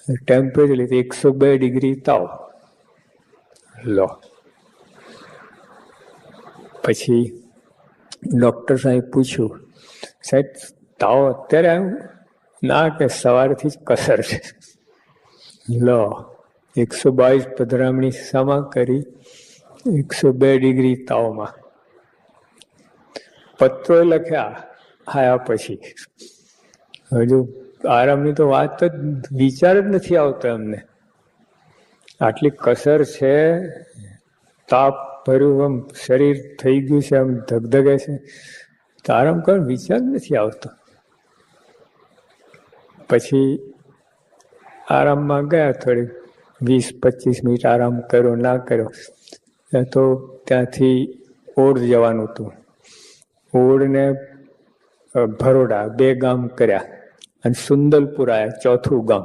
Temperature લીધું 102 degree તાવ. લો પછી ડૉક્ટર સાહેબ પૂછ્યું, સાહેબ તાવ અત્યારે આવ્યું? ના, કે સવારથી જ કસર છે. લો 122 પધરામણી સામા કરી 102 ડિગ્રી તાવમાં. પત્રો લખ્યા આયા પછી. હજુ આરામની તો વાત જ વિચાર જ નથી આવતો એમને. આટલી કસર છે, તાપ ભર્યું આમ શરીર થઈ ગયું છે, આમ ધગધગે છે, તો આરામ કરવાનો વિચાર નથી આવતો. પછી આરામમાં ગયા, થોડીક 20-25 મિનિટ આરામ કર્યો, ના કર્યો તો ત્યાંથી ઓડ જવાનું હતું. ઓડને ભરોડા 2 ગામ કર્યા અને સુંદલપુર આવ્યા, 4થું ગામ.